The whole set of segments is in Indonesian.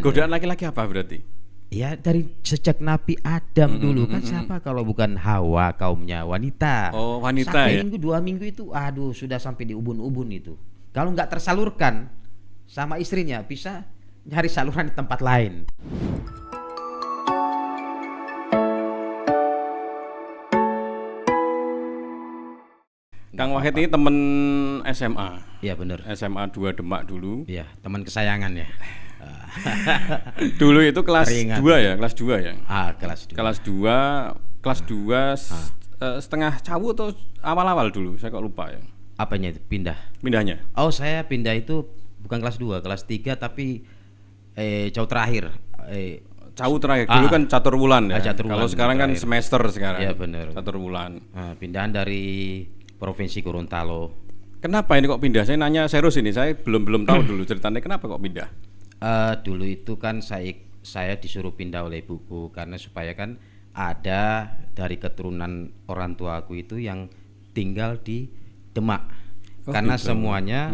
Godaan laki-laki apa berarti? Ya dari sejak Nabi Adam dulu kan siapa kalau bukan Hawa kaumnya wanita. Oh, wanita Satu ya. minggu 2 minggu itu aduh sudah sampai di ubun-ubun itu. Kalau nggak tersalurkan sama istrinya bisa nyari saluran di tempat lain. Kang Wahid ini temen SMA. Iya benar. SMA 2 Demak dulu. Iya teman kesayangan ya. Dulu itu kelas Teringat. 2 ya, kelas 2 ya. Kelas 2. Kelas 2 setengah cawu atau awal-awal dulu, saya kok lupa ya. Apanya itu Pindahnya. Oh saya pindah itu bukan kelas 2, kelas 3 tapi jauh terakhir. Cawu terakhir dulu kan catur wulan ya. Catur wulan Kalau sekarang kan terakhir. semester sekarang. Iya benar. Catur wulan. Pindahan dari Provinsi Gorontalo. Kenapa ini kok pindah? Saya nanya serius ini, saya belum tahu dulu ceritanya kenapa kok pindah. Dulu itu kan saya disuruh pindah oleh ibuku karena supaya kan ada dari keturunan orang tuaku itu yang tinggal di Demak. Oh, Karena gitu. semuanya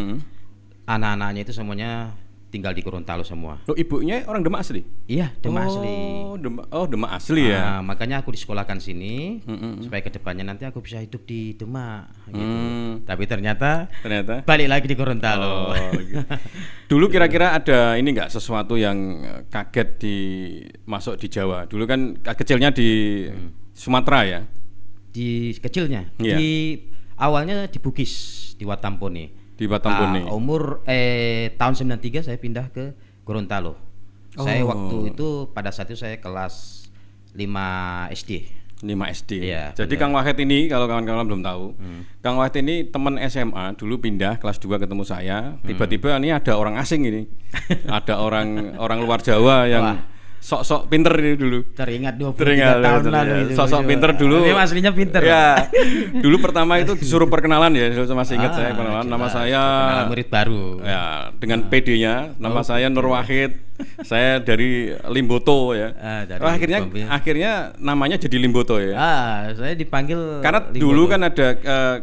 anak-anaknya itu semuanya tinggal di Gorontalo semua. Loh, ibunya orang Demak asli? Iya, Demak asli. Demak asli ya. Makanya aku disekolahkan sini supaya kedepannya nanti aku bisa hidup di Demak gitu. Tapi ternyata balik lagi di Gorontalo. Gitu. Dulu kira-kira ada ini nggak sesuatu yang kaget masuk di Jawa? Dulu kan kecilnya di Sumatera ya. Di kecilnya, Iya. awalnya di Bugis, di Watampone. Di Watampone. Umur tahun 93 saya pindah ke Gorontalo. Saya waktu itu pada saat itu saya kelas 5 SD. 5 SD. Iya, Jadi benar. Kang Wahid ini kalau kawan-kawan belum tahu, Kang Wahid ini teman SMA dulu pindah kelas 2 ketemu saya. Tiba-tiba ini ada orang asing ini. Ada orang luar Jawa yang sok-sok pinter ini dulu. Teringat 23 Teringat, tahun betul, lalu ya. itu. Sosok pinter dulu. Ini aslinya pinter. Ya. Dulu pertama itu disuruh perkenalan ya, saya masih ingat saya perkenalan. Nama saya perkenalan murid baru. Ya, dengan PD-nya, nama saya Nur Wahid. Saya dari Limboto ya. Dari akhirnya namanya jadi Limboto ya. Saya dipanggil Karena Limboto. dulu kan ada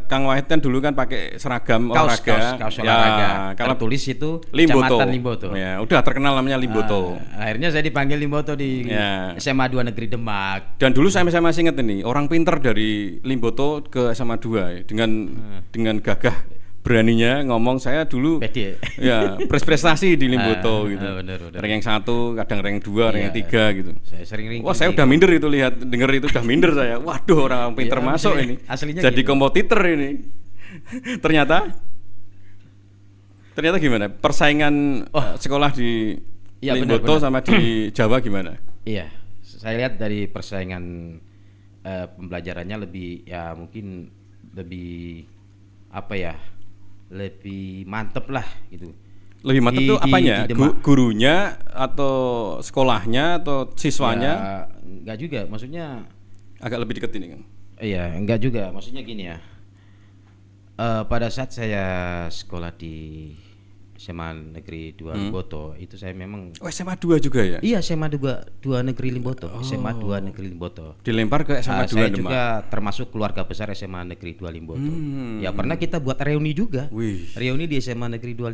Kang Wahid kan dulu kan pakai seragam olahraga. Kaos olahraga. Kalau Tertulis itu Limboto. Kecamatan Limboto. Ya, udah terkenal namanya Limboto. Akhirnya saya dipanggil Limboto di SMA 2 Negeri Demak. Dan dulu saya masih ingat ini, orang pinter dari Limboto ke SMA 2 ya, dengan gagah beraninya ngomong saya dulu Pede. ya prestasi di Limboto gitu. Bener. Ranking 1, kadang ranking 2, ranking 3 gitu. Saya sering ranking. Wah, saya udah minder itu denger itu udah minder saya. Waduh, orang pinter masuk ini. Aslinya jadi gitu. kompetitor ini. ternyata gimana? Persaingan sekolah di Limboto sama di Jawa gimana? Iya, saya lihat dari persaingan pembelajarannya lebih ya mungkin lebih apa ya? Lebih mantep lah gitu. Lebih mantep tuh apanya? Di Demak. Gurunya atau sekolahnya atau siswanya? Ya, enggak juga, maksudnya Agak lebih deket ini kan. iya, enggak juga, maksudnya gini ya. Pada saat saya sekolah di SMA Negeri 2 Limboto, itu saya memang SMA 2 juga ya? Iya, SMA 2 Negeri Limboto, SMA 2 Negeri Limboto. Dilempar ke SMA 2 Saya Demak. juga termasuk keluarga besar SMA Negeri 2 Limboto. Ya pernah kita buat reuni juga. Wih. Reuni di SMA Negeri 2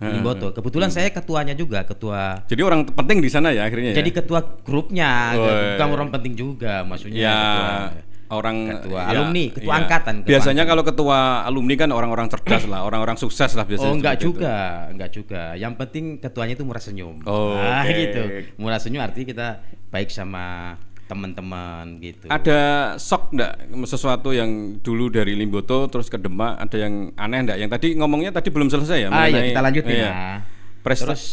Limboto. Kebetulan saya ketuanya juga, ketua. Jadi orang penting di sana ya akhirnya ya? Jadi ketua grupnya, Woi. bukan orang penting juga, maksudnya Ya, ketua ketua alumni, ketua angkatan. Biasanya kalau ketua alumni kan orang-orang cerdas lah, orang-orang sukses lah biasanya. Oh, enggak seperti itu. enggak juga. Yang penting ketuanya itu murah senyum. Oh, oke. Gitu. Murah senyum artinya kita baik sama teman-teman gitu. Ada shock enggak sesuatu yang dulu dari Limboto terus ke Demak, ada yang aneh enggak? Yang tadi ngomongnya tadi belum selesai ya? Iya, kita lanjutin iya.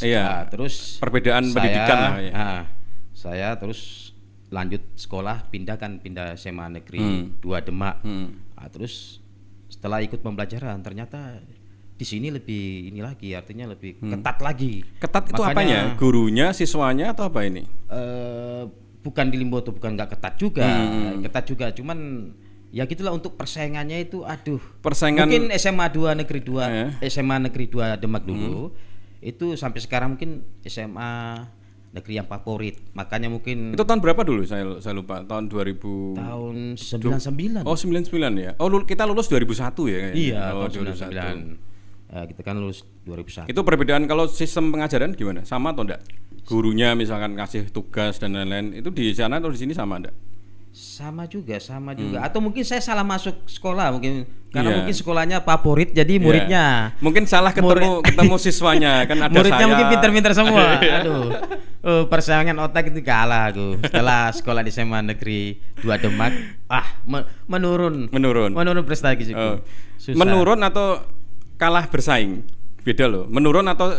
ya. Terus perbedaan pendidikan lah ya. Saya terus lanjut sekolah, pindah SMA Negeri 2 Demak. Terus setelah ikut pembelajaran ternyata di sini lebih ini lagi, artinya lebih ketat lagi. Ketat itu apanya? Gurunya, siswanya atau apa ini? Bukan di Limboto, bukan nggak ketat juga, ketat juga, cuman ya gitulah untuk persaingannya itu, aduh. Persaingan mungkin SMA 2 Negeri 2, SMA Negeri 2 Demak dulu, itu sampai sekarang mungkin SMA negeri yang favorit, makanya mungkin itu tahun berapa dulu saya lupa, tahun 2000 tahun 99. Oh 99 ya. Oh kita lulus 2001 ya kayaknya. Iya, oh, tahun 99. Kita kan lulus 2001. Itu perbedaan kalau sistem pengajaran gimana? Sama atau enggak? gurunya misalkan kasih tugas dan lain-lain, itu di sana atau di sini sama enggak? Sama juga. Atau mungkin saya salah masuk sekolah mungkin karena mungkin sekolahnya favorit jadi muridnya. Mungkin salah ketemu siswanya kan ada muridnya saya. Mungkin pintar-pintar semua. Aduh. Persaingan otak itu kalah aku. Setelah sekolah di SMA Negeri 2 Demak, menurun prestasiku. Susah. Menurun atau kalah bersaing? Beda loh. Menurun atau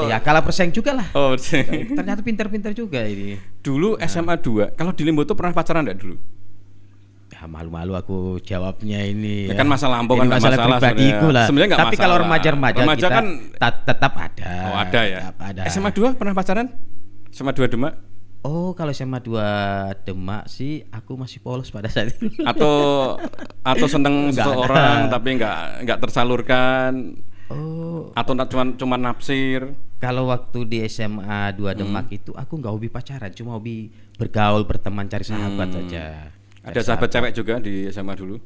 ya kalah bersaing juga lah. Oh, ternyata pintar-pintar juga ini. Dulu SMA 2, kalau di Limbo tuh pernah pacaran enggak dulu? Ya malu-malu aku jawabnya ini. Ya kan masa lampau kan masalah pribadiku lah. Sebenarnya enggak Tapi masalah. Kalau remaja kan tetap ada. Oh, ada ya. Ada. SMA 2 pernah pacaran? SMA 2 Demak? Oh, kalau SMA 2 Demak sih aku masih polos pada saat itu. Atau seneng seseorang tapi enggak tersalurkan. Oh. Atau cuma naksir. Kalau waktu di SMA 2 Demak itu aku nggak hobi pacaran, cuma hobi bergaul, berteman, cari sahabat saja. Ada sahabat cewek juga di SMA dulu?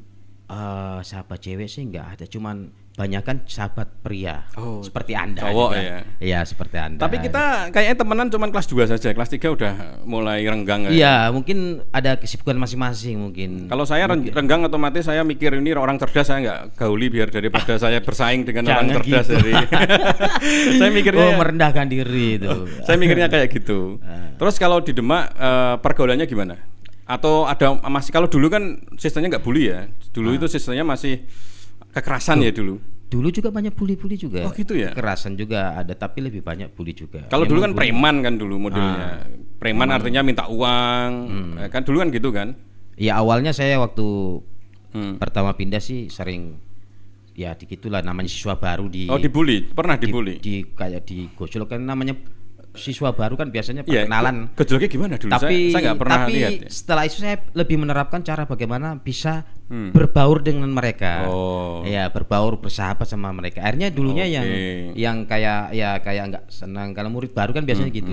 Sahabat cewek sih nggak ada, cuman banyak kan sahabat pria. Oh, seperti Anda. Cowok juga. ya. Iya, seperti Anda. Tapi kita kayaknya temenan cuman kelas 2 saja, kelas 3 udah mulai renggang. Iya, mungkin ada kesibukan masing-masing mungkin. Kalau saya renggang otomatis saya mikir ini orang cerdas, saya nggak gauli biar daripada saya bersaing dengan orang cerdas gitu. Saya mikirnya merendahkan diri itu. Saya mikirnya kayak gitu. Terus kalau di Demak pergaulannya gimana? Atau ada masih, kalau dulu kan sistemnya nggak bully ya. Dulu itu sistemnya masih kekerasan ya dulu. Dulu juga banyak bully-bully juga. Oh gitu ya. Kekerasan juga ada, tapi lebih banyak bully juga. Kalau dulu kan preman kan dulu modelnya. Preman artinya minta uang. Kan dulu kan gitu kan. Ya awalnya saya waktu pertama pindah sih sering ya digitulah, namanya siswa baru di. Oh, dibully, pernah dibully. Kayak di gojlok kan namanya siswa baru kan biasanya perkenalan. Gejolaknya gimana dulu? Tapi saya nggak pernah lihat. Tapi setelah itu saya lebih menerapkan cara bagaimana bisa berbaur dengan mereka. Ya, berbaur, bersahabat sama mereka. Akhirnya dulunya yang kayak nggak senang kalau murid baru kan biasanya gitu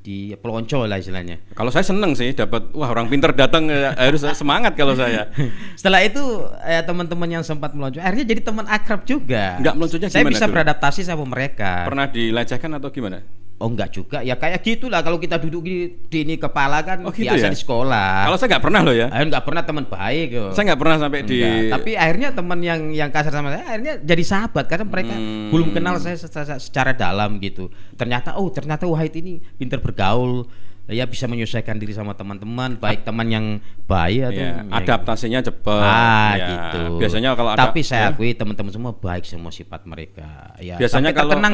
di pelonco lah istilahnya. Kalau saya seneng sih dapat orang pinter datang, harus semangat kalau saya. Setelah itu teman-teman yang sempat melonco akhirnya jadi teman akrab juga. Enggak, melonconya gimana? Saya bisa dulu? Beradaptasi sama mereka. Pernah dilecehkan atau gimana? Oh enggak juga, ya kayak gitulah kalau kita duduk di ini kepala kan gitu biasa ya? di sekolah. Kalau saya nggak pernah loh ya. Enggak pernah teman baik. Saya nggak pernah sampai Tapi akhirnya teman yang kasar sama saya akhirnya jadi sahabat karena mereka belum kenal saya secara dalam gitu. Ternyata Wahid ini pintar bergaul, ya bisa menyesuaikan diri sama teman-teman, baik teman yang baik atau adaptasinya cepat. Gitu. Biasanya kalau tapi saya akui teman-teman semua baik semua sifat mereka. Ya, biasanya kalau terkenang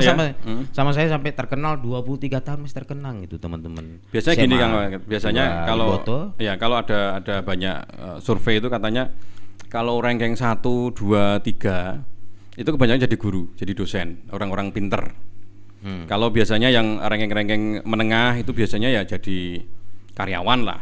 sama saya sampai terkenal 23 tahun masih terkenang itu teman-teman. Biasanya gini Kang, biasanya kalau ada banyak survei itu katanya kalau ranking 1, 2, 3 itu kebanyakan jadi guru, jadi dosen, orang-orang pinter. Kalau biasanya yang ranking menengah itu biasanya ya jadi karyawan lah.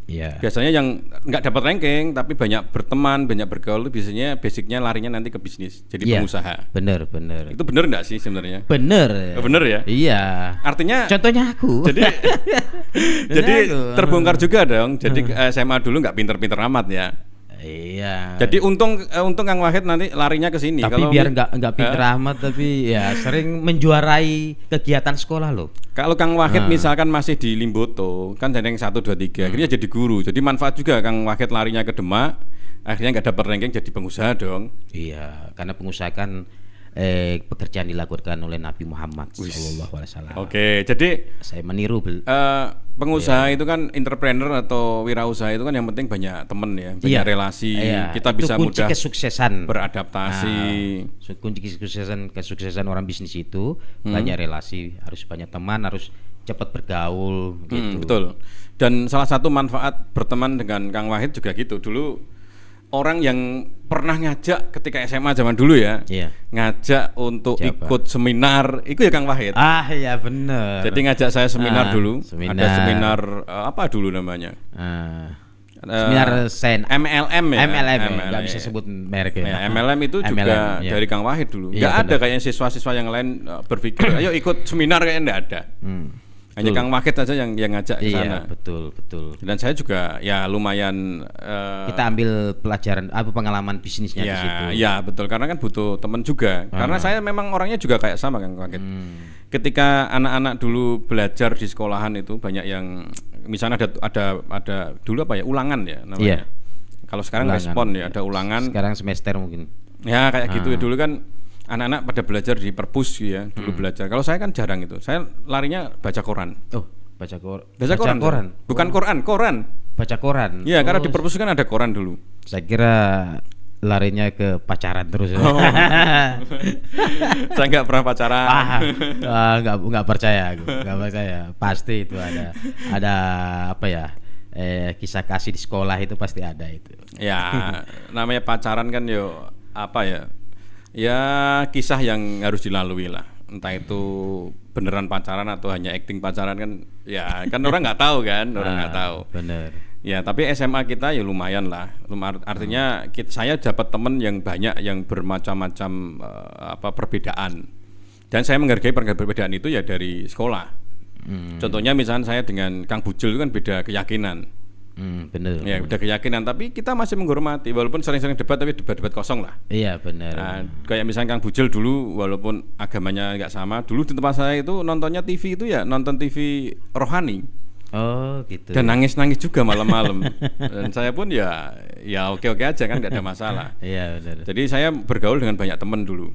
Yeah. Biasanya yang nggak dapat ranking tapi banyak berteman, banyak bergaul itu biasanya basicnya larinya nanti ke bisnis, jadi pengusaha. Bener. Itu bener nggak sih sebenarnya? Bener. Bener ya? Iya. Artinya contohnya aku. Jadi terbongkar juga dong. Jadi SMA dulu nggak pinter-pinter amat ya. Iya. Jadi untung Kang Wahid nanti larinya ke sini. Tapi biar nggak pinter amat, tapi ya sering menjuarai kegiatan sekolah loh. Kalau Kang Wahid misalkan masih di Limboto, kan ranking 1, 2, 3, akhirnya jadi guru. Jadi manfaat juga Kang Wahid larinya ke Demak, akhirnya nggak dapat ranking jadi pengusaha dong. Iya, karena pengusaha kan pekerjaan dilakukan oleh Nabi Muhammad SAW. Oke, jadi saya meniru. Pengusaha itu kan entrepreneur atau wirausaha itu kan yang penting banyak teman ya, banyak relasi. Kita itu bisa mudah kesuksesan beradaptasi. Kunci kesuksesan orang bisnis itu banyak relasi, harus banyak teman, harus cepat bergaul gitu. Betul. Dan salah satu manfaat berteman dengan Kang Wahid juga gitu. Dulu orang yang pernah ngajak ketika SMA zaman dulu ya, ngajak untuk ikut seminar, itu ya Kang Wahid. Iya benar. Jadi ngajak saya seminar dulu. Ada seminar apa dulu namanya? Seminar MLM ya. MLM. Nggak bisa sebut merek ya. MLM itu juga dari Kang Wahid dulu. Nggak ada kayaknya siswa-siswa yang lain berpikir, ayo ikut seminar, kayaknya nggak ada. Hanya Kang Wahid saja yang ngajak ke sana. Iya, betul. Dan saya juga ya lumayan kita ambil pelajaran pengalaman bisnisnya di situ. Ya, betul, karena kan butuh teman juga. Karena saya memang orangnya juga kayak sama Kang Wahid. Ketika anak-anak dulu belajar di sekolahan itu banyak yang misalnya ada dulu apa ya, ulangan ya namanya. Kalau sekarang Ulangan. respon ya, ada ulangan. Sekarang semester mungkin. Ya kayak gitu ya, dulu kan anak-anak pada belajar di perpus ya, dulu belajar. Kalau saya kan jarang itu. Saya larinya baca koran. Oh, baca koran. Bukan koran. Baca koran. Iya, karena di perpus kan ada koran dulu. Saya kira larinya ke pacaran terus. Saya nggak pernah pacaran. Nggak percaya aku. Nggak percaya. Pasti itu ada apa ya? Kisah kasih di sekolah itu pasti ada itu. Ya, namanya pacaran kan yo apa ya? Ya kisah yang harus dilalui lah. Entah itu beneran pacaran atau hanya acting pacaran kan, ya kan orang nggak tahu kan, orang nggak tahu. Bener. Ya tapi SMA kita ya lumayan lah. Artinya saya dapat teman yang banyak yang bermacam-macam perbedaan. Dan saya menghargai perbedaan itu ya dari sekolah. Contohnya misalnya saya dengan Kang Bujul itu kan beda keyakinan. Bener. Ya beda keyakinan, tapi kita masih menghormati walaupun sering-sering debat, tapi debat kosong lah. Iya benar. Nah, kayak misalnya Kang Bujul dulu walaupun agamanya nggak sama, dulu di tempat saya itu nontonnya TV itu ya nonton TV rohani. Oh gitu. Dan nangis-nangis juga malam-malam. Dan saya pun ya oke-oke aja kan, nggak ada masalah. Iya benar. Jadi saya bergaul dengan banyak teman dulu.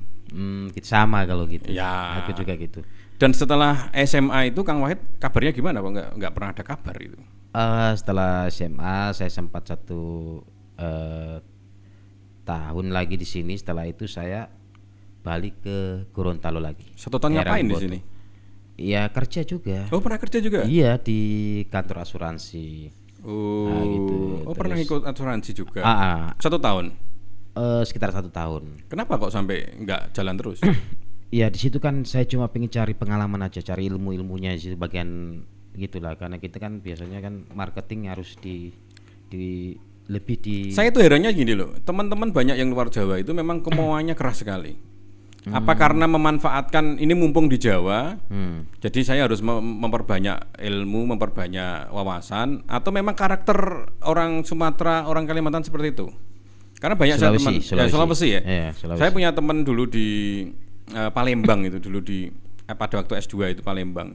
Sama kalau gitu. Ya. Aku juga gitu. Dan setelah SMA itu Kang Wahid kabarnya gimana? Kok nggak pernah ada kabar itu? Setelah SMA saya sempat 1 tahun lagi di sini. Setelah itu saya balik ke Gorontalo lagi. 1 tahun ngapain di sini? Iya kerja juga. Oh pernah kerja juga? Iya di kantor asuransi. Oh, gitu. Pernah ikut asuransi juga? 1 tahun? Sekitar 1 tahun. Kenapa kok sampai nggak jalan terus? Ya di situ kan saya cuma pengen cari pengalaman aja, cari ilmu-ilmunya di situ bagian gitulah, karena kita kan biasanya kan marketing harus lebih di. Saya tuh herannya gini loh, teman-teman banyak yang luar Jawa itu memang kemauannya keras sekali. Apa karena memanfaatkan ini mumpung di Jawa, jadi saya harus memperbanyak ilmu, memperbanyak wawasan, atau memang karakter orang Sumatera, orang Kalimantan seperti itu? Karena banyak saya teman, Sulawesi ya. Iya, Sulawesi. Saya punya teman dulu di Palembang itu dulu pada waktu S2 itu Palembang.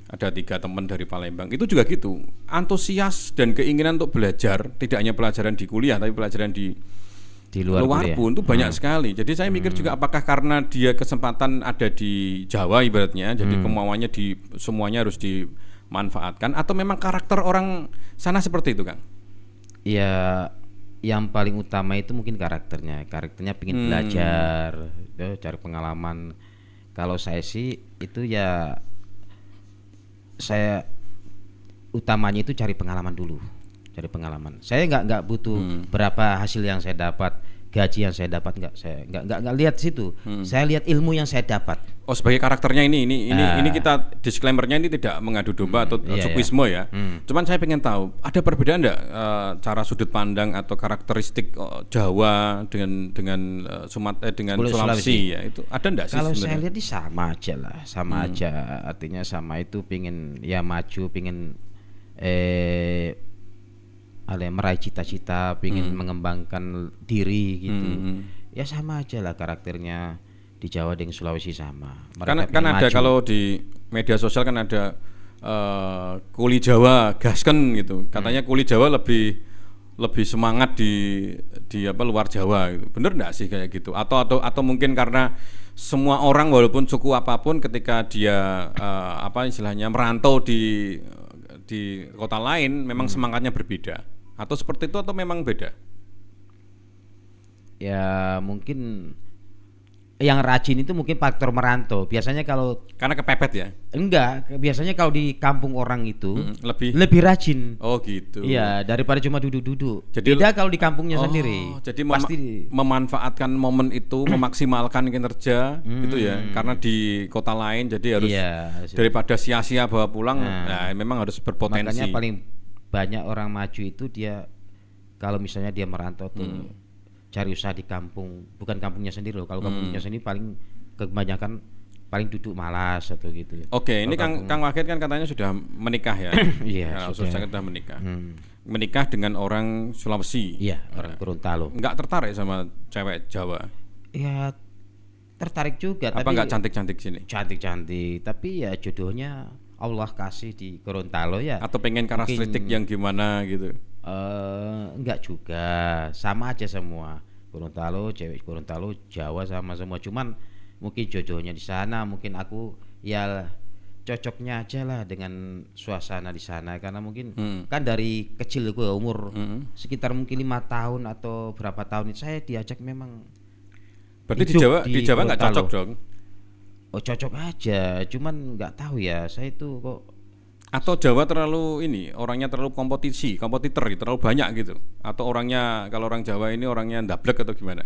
Ada 3 teman dari Palembang. Itu juga gitu, antusias dan keinginan untuk belajar, tidak hanya pelajaran di kuliah tapi pelajaran di luar pun itu banyak sekali. Jadi saya mikir juga apakah karena dia kesempatan ada di Jawa ibaratnya, jadi kemauannya semuanya harus dimanfaatkan, atau memang karakter orang sana seperti itu, Kang? Ya yang paling utama itu mungkin karakternya pengen belajar, cari pengalaman. Kalau saya sih itu ya saya utamanya itu cari pengalaman dulu, saya nggak butuh berapa hasil yang saya dapat, gaji yang saya dapat, nggak lihat situ. Saya lihat ilmu yang saya dapat. Oh, sebagai karakternya ini kita disclaimernya ini tidak mengadu domba atau sukwisme ya. Cuman saya pengen tahu ada perbedaan enggak cara sudut pandang atau karakteristik Jawa dengan dengan Sulawesi ya, itu ada enggak sih? Kalau saya lihat di sama aja lah, aja. Artinya sama itu pingin ya maju, pingin meraih cita-cita, pingin mengembangkan diri gitu. Ya sama aja lah karakternya. Di Jawa dengan Sulawesi sama. Kan ada maju. Kalau di media sosial kan ada kuli Jawa gasken gitu. Katanya kuli Jawa lebih semangat di luar Jawa gitu. Bener enggak sih kayak gitu? Atau mungkin karena semua orang walaupun suku apapun ketika dia istilahnya merantau di kota lain memang semangatnya berbeda. Atau seperti itu atau memang beda? Ya mungkin yang rajin itu mungkin faktor merantau. Biasanya kalau karena kepepet ya? Enggak, biasanya kalau di kampung orang itu lebih rajin. Oh gitu. Iya, daripada cuma duduk-duduk. Beda kalau di kampungnya sendiri. Jadi pasti memanfaatkan momen itu, memaksimalkan kinerja gitu ya. Karena di kota lain jadi harus daripada sia-sia bawa pulang, memang harus berpotensi. Makanya paling banyak orang maju itu dia kalau misalnya dia merantau tuh cari usaha di kampung, bukan kampungnya sendiri loh. Kalau kampungnya sendiri paling kebanyakan paling duduk malas atau gitu. Oke, ini Kang Wahid kan katanya sudah menikah ya. Iya, sudah menikah. Menikah dengan orang Sulawesi. Iya, orang Gorontalo. Enggak tertarik sama cewek Jawa? Ya tertarik juga. Apa tapi enggak cantik-cantik sini? Cantik-cantik, tapi ya jodohnya Allah kasih di Gorontalo ya. Atau pengen karakteristik yang gimana gitu? Enggak juga, sama aja semua. Gorontalo, cewek Gorontalo, Jawa sama semua. Cuman mungkin jodohnya di sana, mungkin aku ya cocoknya aja lah dengan suasana di sana, karena mungkin kan dari kecil gue umur sekitar mungkin 5 tahun atau berapa tahun itu saya diajak memang. Berarti di Jawa nggak cocok dong? Oh cocok aja, cuman nggak tahu ya saya itu kok. Atau Jawa terlalu orangnya terlalu kompetitor terlalu banyak gitu? Atau orangnya kalau orang Jawa ini orangnya ndablek atau gimana?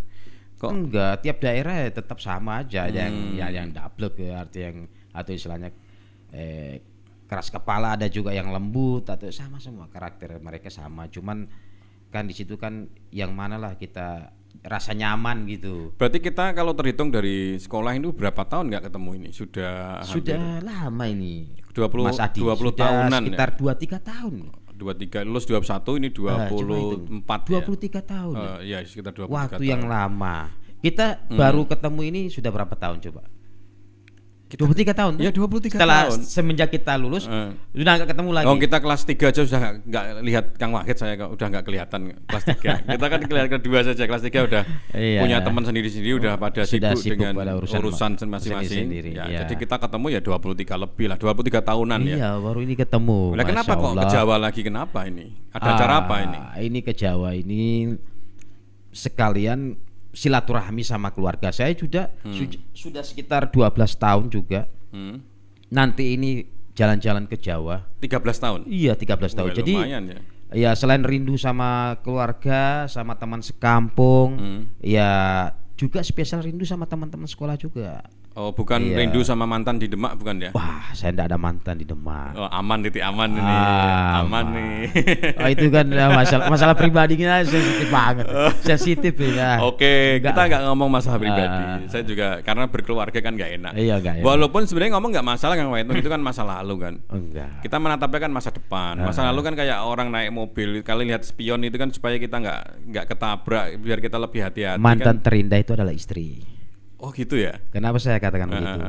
Kok? Enggak, tiap daerah ya tetap sama aja, yang ndablek ya, arti yang atau istilahnya keras kepala, ada juga yang lembut, atau sama semua karakter mereka sama. Cuman kan di situ kan yang mana lah kita rasa nyaman gitu. Berarti kita kalau terhitung dari sekolah itu berapa tahun nggak ketemu ini? Sudah lama ini. 20 Mas Adi, 20 sudah tahunan sekitar ya? 2-3 tahun. 23 lulus 21 ini 24 ya. 23 tahun. Iya, sekitar 23 Waktu tahun. yang lama. Kita baru ketemu ini sudah berapa tahun coba? 23 tahun. Ya 23 Setelah tahun. semenjak kita lulus sudah nggak ketemu lagi. Oh, kita kelas 3 aja sudah nggak lihat Kang Wahid, saya udah nggak kelihatan kelas 3. Kita kan kelihatan kedua saja, kelas 3 udah punya teman sendiri-sendiri, udah pada sibuk dengan urusan masing-masing. Ya, jadi kita ketemu ya 23 lebih lah, 23 tahunan ya. Iya, baru ini ketemu. Nah, kenapa kok ke Jawa lagi? Kenapa ini? Ada acara apa ini? Ini ke Jawa ini sekalian silaturahmi sama keluarga saya sudah sekitar 12 tahun juga. Nanti ini jalan-jalan ke Jawa. 13 tahun? Iya, 13 tahun. Jadi lumayan ya. Ya selain rindu sama keluarga, sama teman sekampung, ya juga spesial rindu sama teman-teman sekolah juga. Oh, bukan rindu sama mantan di Demak, bukan ya? Wah, saya enggak ada mantan di Demak. Oh, aman ini. Aman nih. Oh, itu kan masalah pribadinya sensitif banget. Sensitif ya. Oke, kita nggak ngomong masalah pribadi. Saya juga karena berkeluarga kan nggak enak. Iya, nggak enak. Walaupun sebenarnya ngomong nggak masalah Kang Wahid, itu kan masa lalu kan. Enggak. Kita menatapnya kan masa depan. Masa lalu kan kayak orang naik mobil, kali lihat spion itu kan supaya kita nggak ketabrak, biar kita lebih hati-hati. Mantan terindah itu adalah istri. Oh gitu ya. Kenapa saya katakan begitu?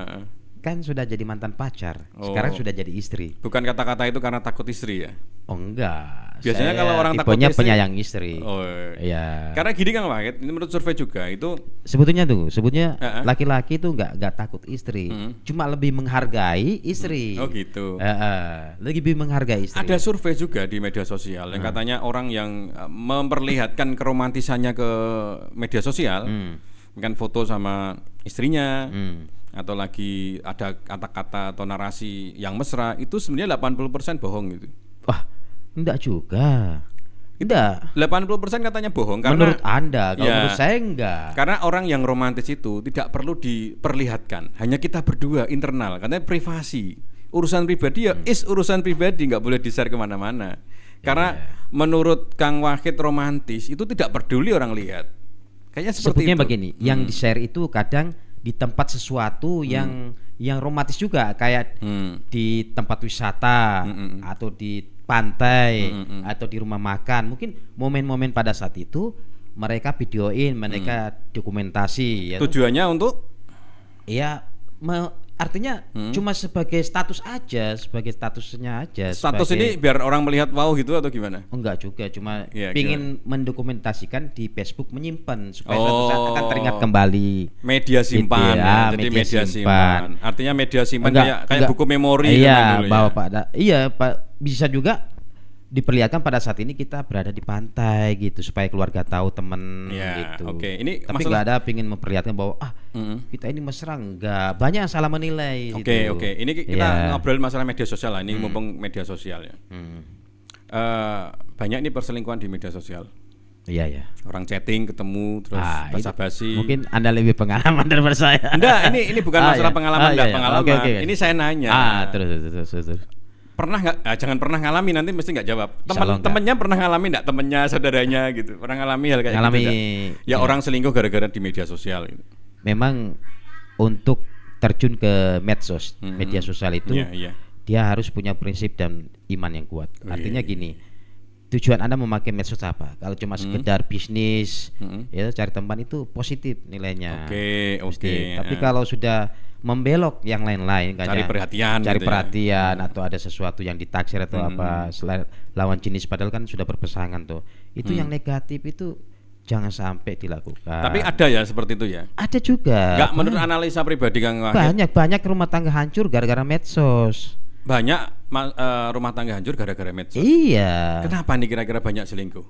Kan sudah jadi mantan pacar, sekarang sudah jadi istri. Bukan kata-kata itu karena takut istri ya? Oh enggak. Biasanya kalau orang takut istri, penyayang istri. Oh iya. Karena gini Kang Wahid, ini menurut survei juga itu sebetulnya laki-laki itu enggak takut istri, cuma lebih menghargai istri. Oh gitu. Lebih menghargai istri. Ada survei juga di media sosial yang katanya orang yang memperlihatkan keromantisannya ke media sosial, kan foto sama istrinya, atau lagi ada kata-kata atau narasi yang mesra, itu sebenarnya 80% bohong gitu. Wah, enggak juga. Enggak. 80% katanya bohong karena menurut Anda, kalau menurut saya enggak. Karena orang yang romantis itu tidak perlu diperlihatkan, hanya kita berdua internal, katanya privasi. Urusan pribadi ya urusan pribadi, nggak boleh di-share kemana-mana. Karena menurut Kang Wahid romantis itu tidak peduli orang lihat. Kayaknya seperti sebetulnya itu. Begini, yang di-share itu kadang di tempat sesuatu yang romantis juga, kayak di tempat wisata atau di pantai atau di rumah makan. Mungkin momen-momen pada saat itu mereka videoin, mereka dokumentasi. Ya, tujuannya untuk? Ya, artinya cuma sebagai status aja, sebagai statusnya aja. Status ini biar orang melihat wow gitu atau gimana? Enggak juga, cuma pingin mendokumentasikan di Facebook, menyimpan supaya suatu saat akan teringat kembali. Media simpan, gitu ya, jadi media simpan. Artinya media simpan kayak buku memori. Iya, bawa Pak. Iya, Pak, bisa juga diperlihatkan pada saat ini kita berada di pantai gitu supaya keluarga tahu, teman gitu. Oke. Ini tapi nggak ada pingin memperlihatkan bahwa kita ini mesra, enggak. Banyak yang salah menilai. Oke. Ini kita ngobrol masalah media sosial lah. Ini mumpung media sosial ya. Banyak nih perselingkuhan di media sosial. Iya. Orang chatting ketemu terus basa-basi. Mungkin Anda lebih pengalaman daripada saya. Enggak, ini bukan masalah pengalaman pengalaman. Okay. Ini saya nanya. Terus. Pernah nggak? Jangan pernah ngalami, nanti mesti nggak jawab. Temennya pernah ngalami nggak? Temennya, saudaranya gitu. Pernah ngalami hal kayak gitu? Ya orang selingkuh gara-gara di media sosial. Gitu. Memang untuk terjun ke medsos, media sosial itu, dia harus punya prinsip dan iman yang kuat. Artinya gini, tujuan Anda memakai medsos apa? Kalau cuma sekedar bisnis, ya cari teman itu positif nilainya. Oke. Tapi kalau sudah membelok yang lain-lain, cari perhatian, atau ada sesuatu yang ditaksir atau apa lawan jenis, padahal kan sudah berpasangan tuh. Itu yang negatif itu jangan sampai dilakukan. Tapi ada ya seperti itu ya? Ada juga. Enggak, menurut analisa pribadi Kang Wahid. Banyak rumah tangga hancur gara-gara medsos. Banyak rumah tangga hancur gara-gara medsos. Iya. Kenapa nih kira-kira banyak selingkuh?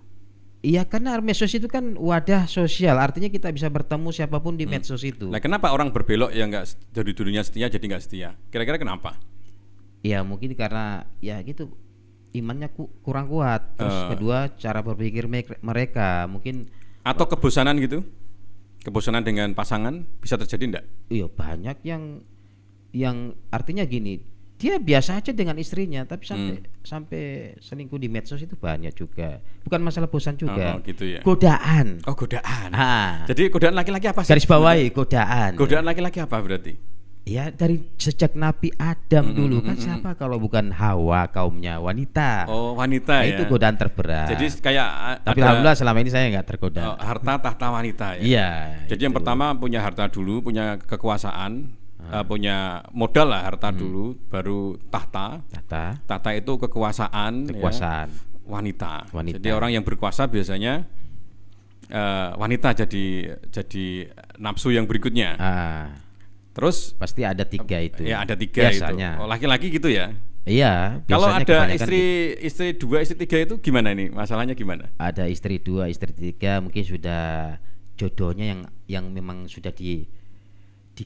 Iya, karena medsos itu kan wadah sosial, artinya kita bisa bertemu siapapun di medsos itu. Nah, kenapa orang berbelok yang nggak dari dulunya setia jadi nggak setia? Kira-kira kenapa? Ya mungkin karena ya gitu, imannya kurang kuat. Terus kedua, cara berpikir mereka mungkin. Atau kebosanan gitu? Kebosanan dengan pasangan bisa terjadi enggak? Iya, banyak yang artinya gini, dia biasa aja dengan istrinya, tapi sampai selingkuh di medsos itu banyak juga. Bukan masalah bosan juga. Gitu ya. Godaan. Oh, godaan. Jadi godaan laki-laki apa sih? Garis bawahi godaan. Godaan laki-laki apa berarti? Ya dari sejak Nabi Adam dulu kan siapa kalau bukan Hawa kaumnya wanita. Oh, wanita ya. Itu godaan terberat. Jadi kayak tapi alhamdulillah selama ini saya nggak tergoda. Harta tahta wanita ya. Iya. Jadi yang pertama punya harta dulu, punya kekuasaan, punya modal lah harta dulu, baru tahta. Tahta itu kekuasaan. Ya, wanita. Jadi orang yang berkuasa biasanya wanita jadi nafsu yang berikutnya. Terus pasti ada 3 itu. Ya ada 3 biasanya. Itu. Oh, laki-laki gitu ya? Iya. Kalau ada istri 2, istri 3 itu gimana ini? Masalahnya gimana? Ada istri 2, istri 3 mungkin sudah jodohnya yang memang sudah di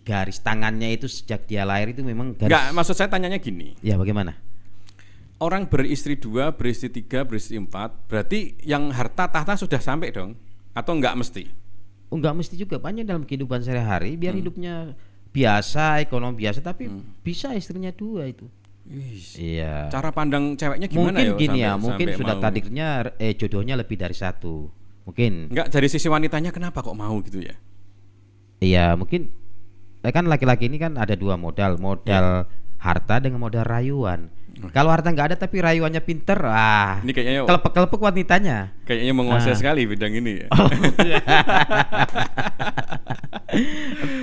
garis tangannya itu sejak dia lahir itu memang garis. Enggak, maksud saya tanyanya gini. Ya bagaimana? Orang beristri 2, beristri 3, beristri 4, berarti yang harta tahta sudah sampai dong? Atau enggak mesti? Enggak mesti juga, banyak dalam kehidupan sehari-hari biar hidupnya biasa, ekonomi biasa, tapi bisa istrinya 2 itu. Iya. Cara pandang ceweknya gimana mungkin gini ya, mungkin sudah takdirnya jodohnya lebih dari 1. Mungkin. Enggak, dari sisi wanitanya kenapa kok mau gitu ya? Iya, mungkin kan laki-laki ini kan ada 2 modal harta dengan modal rayuan. Kalau harta nggak ada tapi rayuannya pinter, ini kayaknya kelepek-kelepek wanitanya. Kayaknya menguasai sekali bidang ini ya.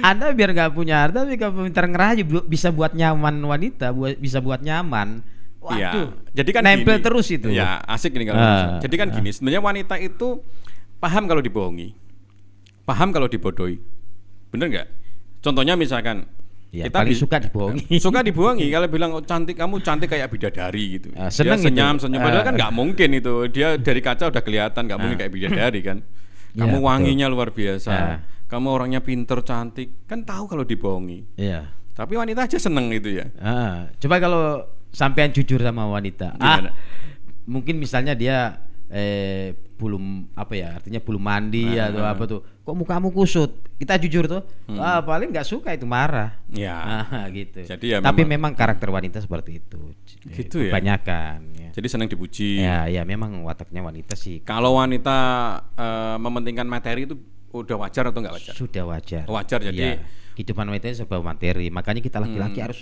Anda biar nggak punya harta tapi kalau pinter ngerayu bisa buat nyaman wanita, bisa buat nyaman. Waduh, jadi kan nempel gini, terus itu. Ya asik ini kalau jadi kan gini, sebenarnya wanita itu paham kalau dibohongi, paham kalau dibodohi, bener nggak? Contohnya misalkan ya, kita paling suka dibohongi. Suka dibohongi kalau bilang cantik, kamu cantik kayak bidadari gitu. Seneng senyum padahal kan nggak mungkin itu. Dia dari kaca udah kelihatan nggak mungkin kayak bidadari kan. Kamu wanginya luar biasa. Kamu orangnya pinter, cantik. Kan tahu kalau dibohongi. Iya. Tapi wanita aja seneng gitu ya. Coba kalau sampean jujur sama wanita. Mungkin misalnya dia belum artinya belum mandi atau apa tuh, kok mukamu kusut, kita jujur tuh, paling nggak suka itu marah ya. Gitu. Jadi ya tapi memang karakter wanita seperti itu gitu ya, kebanyakan ya. Jadi senang dipuji ya memang wataknya wanita sih. Kalau wanita mementingkan materi itu udah wajar atau nggak wajar? Sudah wajar. Jadi kehidupan wanita sebuah materi, makanya kita laki-laki harus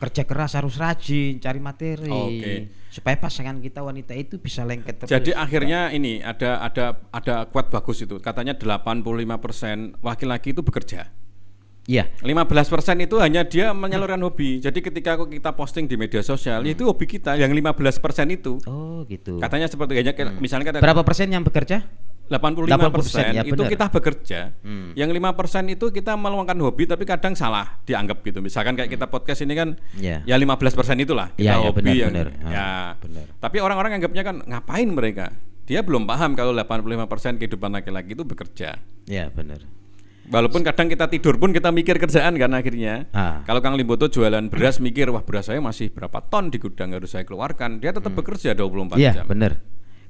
kerja keras, harus rajin cari materi supaya pasangan kita wanita itu bisa lengket terus. Jadi akhirnya ini ada quote bagus itu, katanya 85% laki-laki itu bekerja. Iya. 15% itu hanya dia menyalurkan hobi. Jadi ketika kita posting di media sosial itu hobi kita, yang 15% itu. Oh gitu. Katanya seperti misalnya berapa persen yang bekerja? 85% ya, itu kita bekerja. Yang 5% itu kita meluangkan hobi tapi kadang salah dianggap gitu. Misalkan kayak kita podcast ini kan ya 15% itulah kita hobi benar. Benar. Tapi orang-orang anggapnya kan ngapain mereka? Dia belum paham kalau 85% kehidupan laki-laki itu bekerja. Iya, benar. Walaupun kadang kita tidur pun kita mikir kerjaan kan akhirnya. Kalau Kang Limboto jualan beras mikir, wah beras saya masih berapa ton di gudang harus saya keluarkan. Dia tetap bekerja 24 jam. Iya, benar.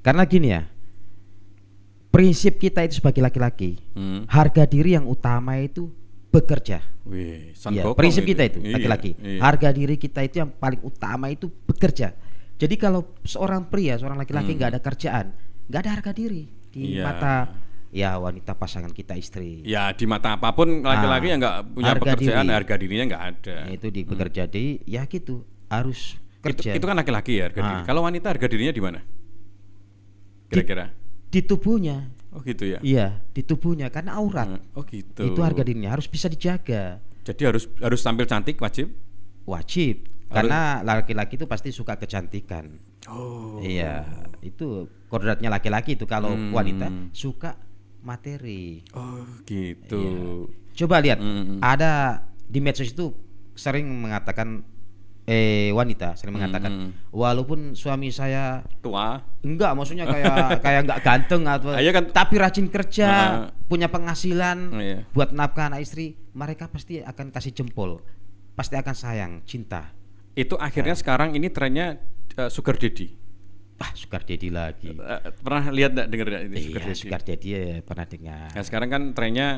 Karena gini ya, prinsip kita itu sebagai laki-laki, harga diri yang utama itu bekerja. Prinsip kita itu laki-laki, harga diri kita itu yang paling utama itu bekerja. Jadi kalau seorang pria, seorang laki-laki nggak ada kerjaan, nggak ada harga diri di mata ya wanita pasangan kita, istri. Ya di mata apapun laki-laki yang nggak punya Harga pekerjaan, diri. harga dirinya nggak ada. Itu di bekerja di ya gitu harus kerja. Itu kan laki-laki ya harga diri. Kalau wanita harga dirinya di mana? Kira-kira? Di tubuhnya. Oh gitu ya. Iya, di tubuhnya karena aurat. Oh gitu. Itu harga dirinya harus bisa dijaga. Jadi harus tampil cantik, wajib. Wajib. Karena laki-laki itu pasti suka kecantikan. Oh. Iya, itu kodratnya laki-laki itu. Kalau wanita suka materi. Oh gitu. Iya. Coba lihat, ada di medsos itu sering mengatakan wanita sering mengatakan walaupun suami saya Tua. enggak, maksudnya kayak enggak ganteng atau Kan, tapi rajin kerja, punya penghasilan iya. buat nafkah anak istri, mereka pasti akan kasih jempol, pasti akan sayang, cinta. Itu akhirnya sekarang ini trennya sugar daddy. Sugar daddy lagi. Pernah lihat enggak, dengar enggak ini Iya, sugar daddy ya, pernah dengar. Nah, sekarang kan trennya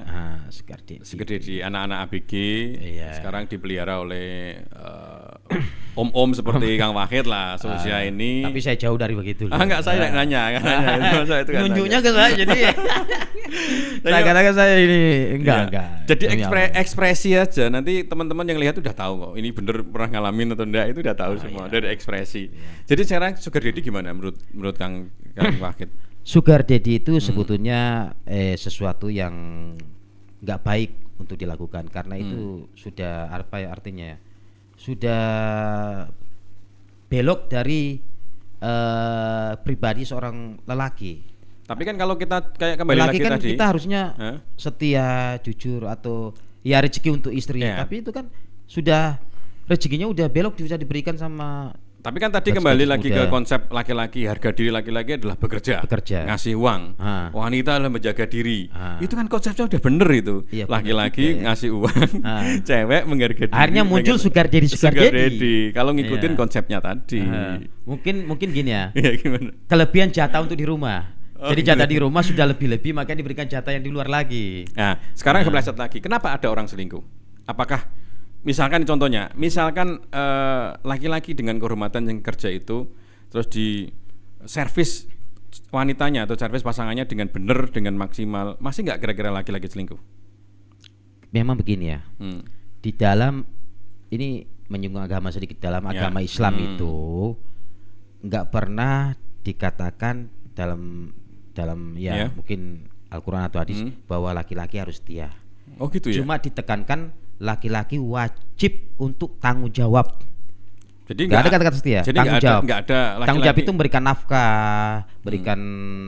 Sugar daddy. sugar daddy, anak-anak ABG. Iya. Sekarang dipelihara oleh om-om seperti Kang Wahid lah seusia ini. Tapi saya jauh dari begitu. Enggak, saya nanya. Itu kan Nunjuknya ke saya jadi saya katakan saya ini enggak. Jadi ekspresi aja, nanti teman-teman yang lihat udah tahu kok ini bener pernah ngalamin atau enggak, itu udah tahu semua dari ekspresi. Jadi sekarang sugar daddy gimana menurut Kang Wahid? Sugar daddy itu sebetulnya sesuatu yang nggak baik untuk dilakukan karena itu sudah apa ya artinya ya? Sudah belok dari pribadi seorang lelaki. Tapi kan kalau kita kayak kembali Lelaki lagi kan tadi, kita harusnya setia, jujur atau ya rezeki untuk istri. Iya. Tapi itu kan sudah rezekinya udah belok, sudah diberikan sama. tapi kan tadi kembali lagi ke konsep laki-laki, harga diri laki-laki adalah bekerja, ngasih uang. Wanita adalah menjaga diri. Itu kan konsepnya udah bener itu. Iya, laki-laki ngasih uang, cewek menghargai diri. Akhirnya muncul sugar daddy. Kalau ngikutin konsepnya tadi. Mungkin gini ya. Iya, gimana? Kelebihan jatah untuk di rumah. Jadi jatah di rumah sudah lebih-lebih, makanya diberikan jatah yang di luar lagi. Nah, sekarang kepleset lagi. Kenapa ada orang selingkuh? Apakah misalkan contohnya, laki-laki dengan kehormatan yang kerja itu terus di servis wanitanya atau servis pasangannya dengan benar, dengan maksimal, masih nggak kira-kira laki-laki selingkuh? Memang begini ya. Di dalam ini menyinggung agama sedikit, dalam agama Islam itu nggak pernah dikatakan dalam mungkin Al-Quran atau hadis bahwa laki-laki harus setia. Oh gitu ya. Cuma ditekankan laki-laki wajib untuk tanggung jawab. Jadi nggak ada kata-kata setia. Jadi tanggung jawab. Nggak ada laki-laki. Tanggung jawab itu memberikan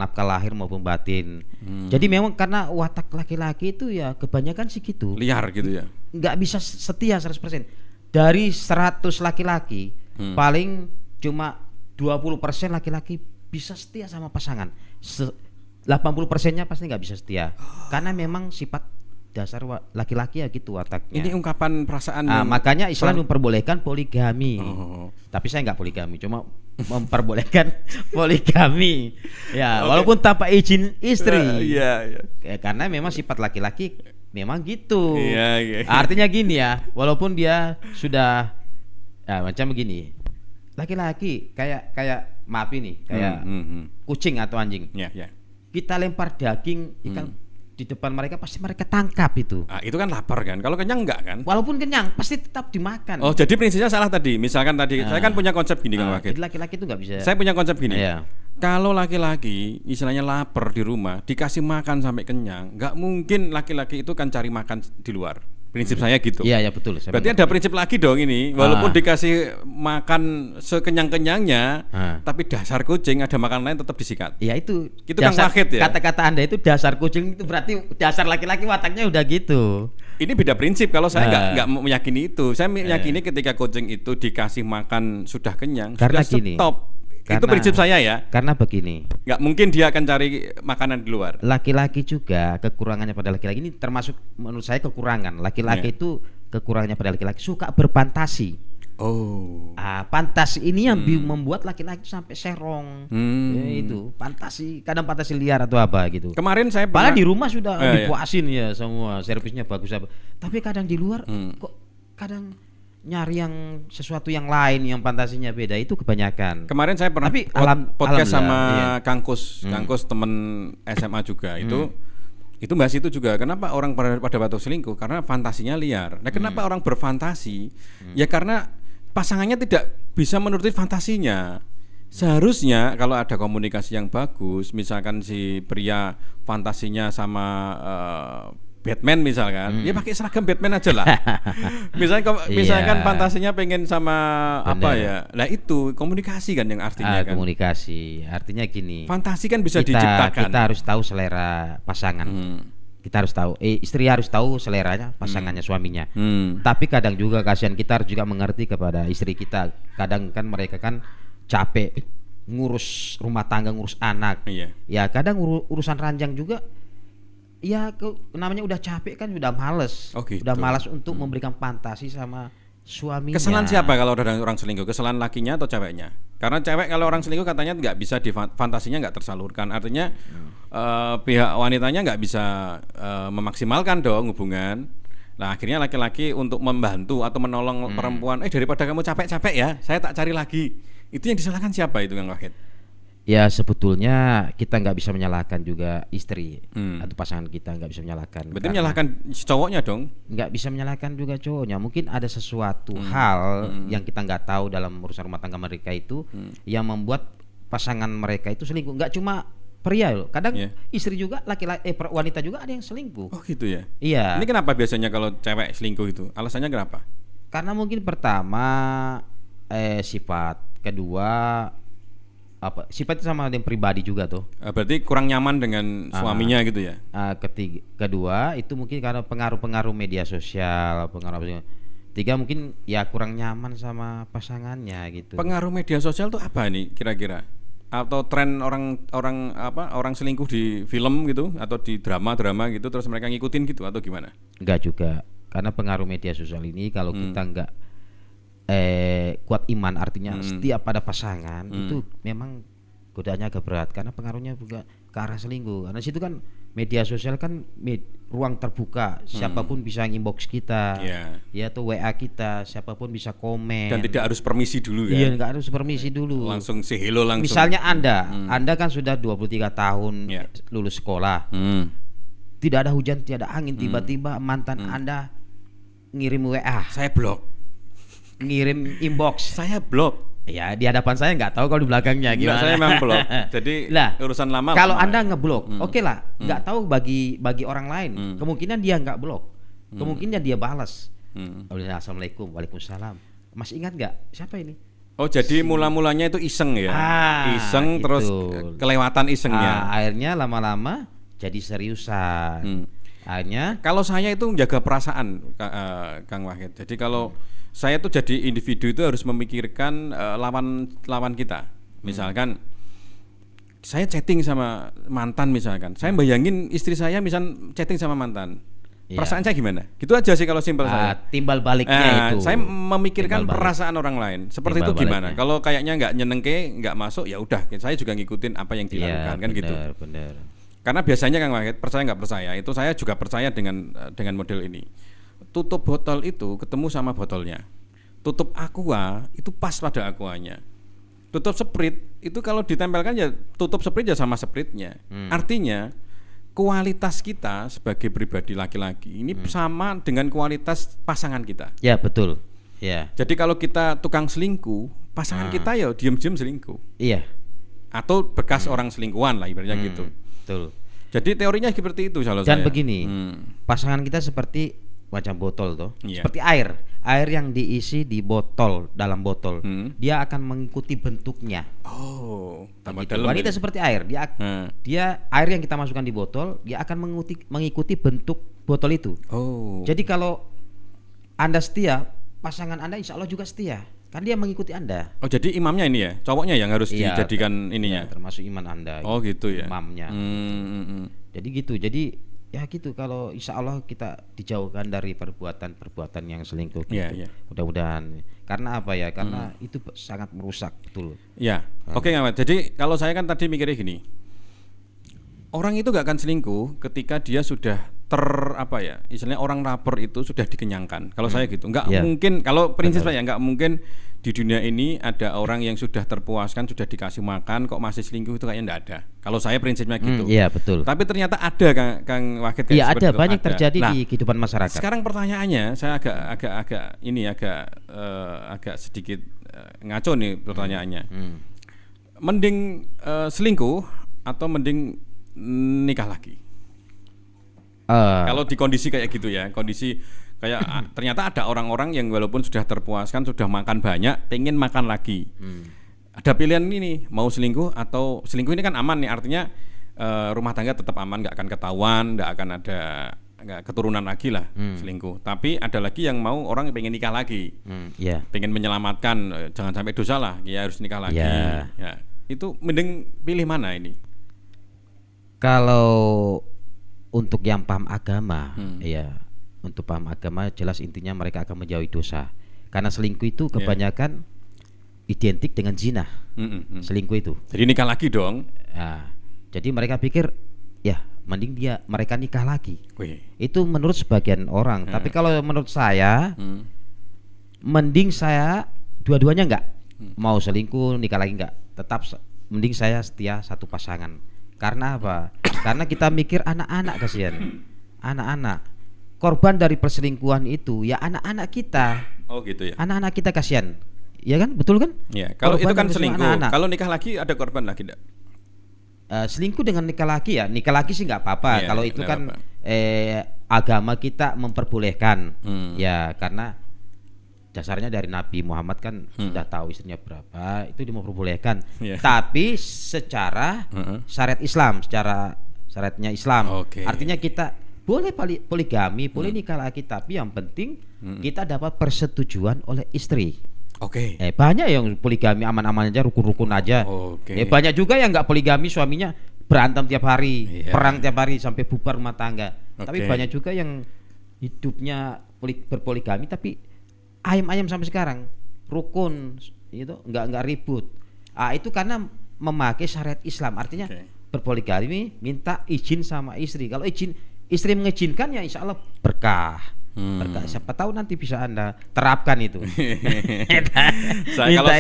nafkah lahir maupun batin. Jadi memang karena watak laki-laki itu ya kebanyakan sih gitu. Liar gitu ya. Nggak bisa setia 100%. Dari 100 laki-laki paling cuma 20% laki-laki bisa setia sama pasangan. 80%-nya pasti nggak bisa setia. Karena memang sifat dasar laki-laki ya gitu wataknya. Ini ungkapan perasaan. Makanya Islam memperbolehkan poligami. Tapi saya nggak poligami, cuma memperbolehkan poligami. Ya, walaupun tanpa izin istri. Iya. Karena memang sifat laki-laki memang gitu. Iya. Artinya gini ya, walaupun dia sudah macam begini. Laki-laki kayak maaf ini, kayak kucing atau anjing. Iya. Kita lempar daging ikan di depan mereka, pasti mereka tangkap itu. Itu kan lapar kan. Kalau kenyang enggak kan? Walaupun kenyang pasti tetap dimakan. Oh, jadi prinsipnya salah tadi. Misalkan tadi saya kan punya konsep gini Kang Wahid. Jadi laki-laki itu nggak bisa. Saya punya konsep gini. Iya. Kalau laki-laki istilahnya lapar di rumah, dikasih makan sampai kenyang, nggak mungkin laki-laki itu kan cari makan di luar. Prinsip saya gitu. Iya, betul. Berarti ada prinsip lagi dong ini. Walaupun dikasih makan sekenyang-kenyangnya, tapi dasar kucing ada makan lain tetap disikat. Iya itu. Kang Wahid ya. Kata-kata Anda itu dasar kucing, itu berarti dasar laki-laki wataknya udah gitu. Ini beda prinsip. Kalau saya nggak meyakini itu. Saya meyakini ketika kucing itu dikasih makan sudah kenyang, karena sudah gini, stop. Itu prinsip saya ya. Karena begini. Nggak mungkin dia akan cari makanan di luar. Laki-laki juga kekurangannya pada laki-laki ini termasuk menurut saya kekurangan. Laki-laki itu kekurangannya pada laki-laki suka berfantasi. Oh. Fantasi ini yang membuat laki-laki sampai serong. Itu fantasi, kadang fantasi liar atau apa gitu. Kemarin saya pernah di rumah sudah dipuasin ya semua, servisnya bagus apa. Tapi kadang di luar kok kadang nyari yang sesuatu yang lain yang fantasinya beda, itu kebanyakan. Kemarin saya pernah podcast sama Kang Kus, temen SMA juga. Itu Itu bahas itu juga. Kenapa orang pada waktu selingkuh? Karena fantasinya liar. Nah, kenapa orang berfantasi? Ya karena pasangannya tidak bisa menuruti fantasinya. Seharusnya kalau ada komunikasi yang bagus, misalkan si pria fantasinya sama Batman misalkan, ya pakai seragam Batman aja lah. Misalkan fantasinya pengen sama apa ya? Nah itu komunikasi kan yang artinya kan. Komunikasi, artinya gini. Fantasi kan bisa diciptakan. Kita harus tahu selera pasangan. Kita harus tahu, istri harus tahu seleranya pasangannya, suaminya. Tapi kadang juga kasihan, kita harus juga mengerti kepada istri kita. Kadang kan mereka kan capek ngurus rumah tangga, ngurus anak. Ya kadang urusan ranjang juga. Ya namanya udah capek kan, udah males. Gitu. Udah malas untuk memberikan fantasi sama suaminya. Kesalahan siapa kalau ada orang selingkuh? Kesalahan lakinya atau ceweknya? Karena cewek kalau orang selingkuh katanya nggak bisa fantasinya nggak tersalurkan. Artinya pihak wanitanya nggak bisa memaksimalkan dong hubungan. Nah akhirnya laki-laki untuk membantu atau menolong perempuan, daripada kamu capek-capek ya, saya tak cari lagi. Itu yang disalahkan siapa itu, Kang Wahid? Ya sebetulnya kita nggak bisa menyalahkan juga istri atau pasangan kita, nggak bisa menyalahkan. Berarti menyalahkan cowoknya dong? Nggak bisa menyalahkan juga cowoknya. Mungkin ada sesuatu hal yang kita nggak tahu dalam urusan rumah tangga mereka itu yang membuat pasangan mereka itu selingkuh. Nggak cuma pria loh, kadang istri juga, wanita juga ada yang selingkuh. Oh gitu ya? Iya. Ini kenapa biasanya kalau cewek selingkuh itu? Alasannya kenapa? Karena mungkin pertama sifat, kedua sifat sama yang pribadi juga tuh. Berarti kurang nyaman dengan suaminya gitu ya? Kedua itu mungkin karena pengaruh media sosial, Tiga mungkin ya kurang nyaman sama pasangannya gitu. Pengaruh media sosial tuh apa nih kira-kira? Atau tren orang selingkuh di film gitu atau di drama gitu terus mereka ngikutin gitu atau gimana? Enggak juga. Karena pengaruh media sosial ini kalau kita enggak kuat iman, artinya setia pada pasangan, itu memang godaannya agak berat karena pengaruhnya juga ke arah selingkuh. Karena situ kan media sosial kan ruang terbuka, siapapun bisa inbox kita, ya atau WA kita, siapapun bisa komen. Dan tidak harus permisi dulu ya? Iya, nggak harus permisi dulu. Langsung say hello langsung. Misalnya Anda kan sudah 23 tahun lulus sekolah, tidak ada hujan, tidak ada angin, tiba-tiba mantan Anda ngirim WA, saya blok. Ngirim inbox, saya blok. Ya di hadapan saya nggak tahu, kalau di belakangnya gimana. Saya memang blok. Jadi urusan lama. Kalau Anda ngeblok, oke lah. Nggak tahu bagi orang lain. Kemungkinan dia nggak blok, kemungkinan dia balas. Assalamualaikum, waalaikumsalam. Masih ingat nggak siapa ini? Oh jadi mula-mulanya itu iseng ya? Iseng gitu. Terus kelewatan isengnya. Akhirnya lama-lama jadi seriusan. Akhirnya kalau saya itu menjaga perasaan, Kang Wahid. Jadi kalau saya tuh jadi individu itu harus memikirkan lawan kita. Misalkan saya chatting sama mantan misalkan, saya bayangin istri saya misal chatting sama mantan, perasaan saya gimana? Gitu aja sih kalau simpel saya. Timbal baliknya itu. Saya memikirkan perasaan orang lain. Seperti timbal itu gimana? Kalau kayaknya nggak nyenengke, nggak masuk, ya udah. Saya juga ngikutin apa yang dilakukan kan gitu. Benar. Karena biasanya Kang Wahid, percaya nggak percaya, itu saya juga percaya dengan model ini. Tutup botol itu ketemu sama botolnya. Tutup aqua itu pas pada aquanya. Tutup Sprite itu kalau ditempelkan ya tutup Sprite ya sama Sprite-nya. Artinya kualitas kita sebagai pribadi laki-laki ini sama dengan kualitas pasangan kita. Ya betul. Ya. Jadi kalau kita tukang selingkuh, pasangan kita ya diam-diam selingkuh. Iya. Atau bekas orang selingkuhan lah ibaratnya gitu. Betul. Jadi teorinya seperti itu kalau Dan saya. begini, pasangan kita seperti macam botol tuh, seperti air yang diisi di botol, dalam botol, dia akan mengikuti bentuknya. Tambah gitu. dalam. Wanita seperti air, dia air yang kita masukkan di botol, dia akan mengikuti bentuk botol itu. Jadi kalau Anda setia, pasangan Anda insya Allah juga setia, kan dia mengikuti Anda. Jadi imamnya ini ya, cowoknya yang harus dijadikan ininya. Termasuk iman Anda. Gitu ya. Imamnya. Jadi gitu. Jadi ya gitu, kalau insya Allah kita dijauhkan dari perbuatan yang selingkuh gitu. Mudah-mudahan. Karena apa ya? Karena itu sangat merusak, betul. Ya. Oke, jadi kalau saya kan tadi mikirnya gini, orang itu gak akan selingkuh ketika dia sudah apa ya, istilahnya orang lapar itu sudah dikenyangkan. Kalau saya gitu, nggak Ya. mungkin. Kalau prinsip saya nggak mungkin di dunia ini ada orang yang sudah terpuaskan, sudah dikasih makan, kok masih selingkuh, itu kayaknya nggak ada. Kalau saya prinsipnya gitu. Iya betul. Tapi ternyata ada, Kang Wahid. Iya seperti ada, itu, banyak ada. terjadi Nah, di kehidupan masyarakat. sekarang pertanyaannya, saya agak sedikit ngaco nih pertanyaannya. Mending selingkuh atau mending nikah lagi? Kalau di kondisi kayak gitu ya, kondisi kayak ternyata ada orang-orang yang walaupun sudah terpuaskan, sudah makan banyak, pengen makan lagi. Ada pilihan ini, mau selingkuh atau selingkuh ini kan aman nih, artinya rumah tangga tetap aman, nggak akan ketahuan, nggak akan ada keturunan lagi lah selingkuh. Tapi ada lagi yang mau orang pengen nikah lagi, pengen menyelamatkan, jangan sampai dosa lah, ya harus nikah lagi. Ya, itu mending pilih mana ini? Kalau untuk yang paham agama, ya untuk paham agama jelas intinya mereka akan menjauhi dosa. Karena selingkuh itu kebanyakan identik dengan zina. Selingkuh itu. Jadi nikah lagi dong. Nah, jadi mereka pikir ya mending mereka nikah lagi. Itu menurut sebagian orang. Tapi kalau menurut saya, mending saya dua-duanya enggak. Mau selingkuh, nikah lagi enggak. Tetap mending saya setia satu pasangan. Karena apa? Karena kita mikir anak-anak, kasihan. Anak-anak korban dari perselingkuhan itu ya anak-anak kita. Oh gitu ya. Anak-anak kita kasihan. Ya kan? Betul kan? Ya, kalau korban itu kan selingkuh. Anak-anak. Kalau nikah lagi ada korban lagi enggak? Selingkuh dengan nikah lagi ya. Nikah lagi sih nggak apa-apa. Kalau itu kan agama kita memperbolehkan. Ya, karena dasarnya dari Nabi Muhammad kan sudah tahu istrinya berapa, itu memperbolehkan. Tapi secara syariat Islam, secara syariatnya Islam. Artinya kita boleh poligami, boleh nikah lagi, tapi yang penting kita dapat persetujuan oleh istri. Banyak yang poligami aman-aman aja, rukun-rukun aja. Banyak juga yang nggak poligami, suaminya berantem tiap hari, perang tiap hari sampai bubar rumah tangga. Tapi banyak juga yang hidupnya berpoligami tapi ayam-ayam sampai sekarang, rukun, itu nggak ribut. Itu karena memakai syariat Islam. Artinya berpoligami minta izin sama istri. Kalau istri mengizinkan ya insya Allah berkah. Berkah. Siapa tahu nanti bisa Anda terapkan itu. Minta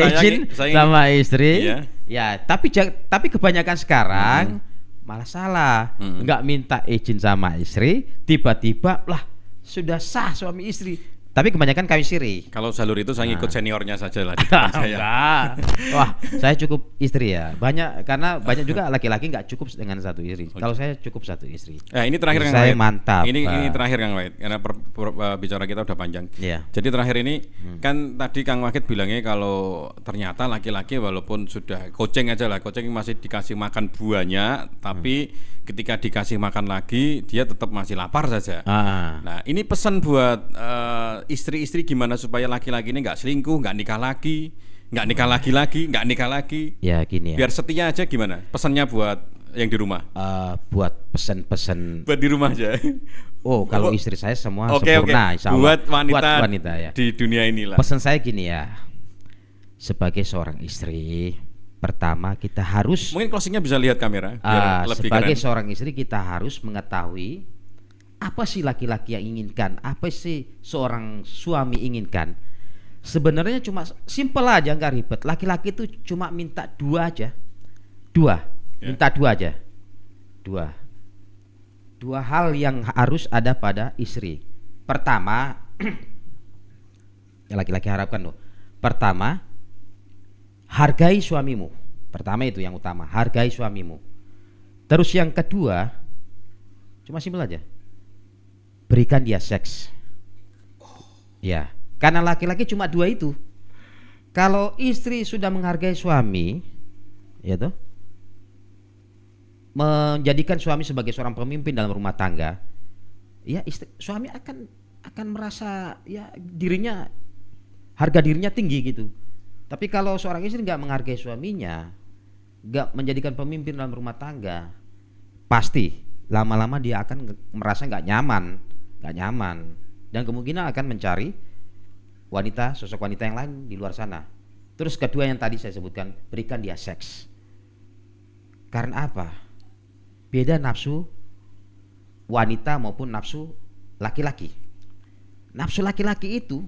izin sama istri. Ya, tapi kebanyakan sekarang malah salah. Nggak minta izin sama istri, tiba-tiba lah sudah sah suami istri. Tapi kebanyakan kawin siri. Kalau jalur itu saya ikut seniornya saja lah di depan saya. Wah, saya cukup istri ya. Karena banyak juga laki-laki nggak cukup dengan satu istri. Kalau saya cukup satu istri. Ini terakhir Kang Wahid. Mantap. Ini terakhir Kang Wahid, karena bicara kita udah panjang. Jadi terakhir ini kan tadi Kang Wahid bilangnya kalau ternyata laki-laki walaupun sudah coaching aja lah, coaching masih dikasih makan buahnya, tapi ketika dikasih makan lagi dia tetap masih lapar saja. Nah, ini pesan buat istri-istri gimana supaya laki-laki ini nggak selingkuh, nggak nikah lagi, nggak nikah lagi. Ya gini ya. Biar setia aja gimana? Pesannya buat yang di rumah. Buat pesan-pesan. Buat di rumah aja. Kalau istri saya semua sempurna, insya Allah. Buat wanita ya. Di dunia inilah. Pesan saya gini ya. Sebagai seorang istri, pertama kita harus. Mungkin closingnya bisa lihat kamera. Biar lebih sebagai keren. seorang istri kita harus mengetahui apa sih laki-laki yang inginkan, apa sih seorang suami inginkan. Sebenarnya cuma simpel aja, nggak ribet. Laki-laki itu cuma minta dua aja, minta dua aja, dua hal yang harus ada pada istri. Pertama, yang laki-laki harapkan loh. Pertama, hargai suamimu. Pertama itu yang utama, hargai suamimu. Terus yang kedua, cuma simpel aja. Berikan dia seks. Ya, karena laki-laki cuma dua itu. Kalau istri sudah menghargai suami, ya toh, menjadikan suami sebagai seorang pemimpin dalam rumah tangga, ya suami akan merasa ya harga dirinya tinggi gitu. Tapi kalau seorang istri nggak menghargai suaminya, nggak menjadikan pemimpin dalam rumah tangga, pasti lama-lama dia akan merasa nggak nyaman, dan kemungkinan akan mencari sosok wanita yang lain di luar sana. Terus kedua yang tadi saya sebutkan, berikan dia seks. Karena apa? Beda nafsu wanita maupun nafsu laki-laki. Nafsu laki-laki itu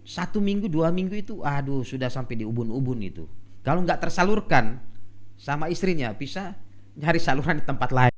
1 minggu 2 minggu itu aduh sudah sampai di ubun-ubun itu. Kalau nggak tersalurkan sama istrinya bisa nyari saluran di tempat lain.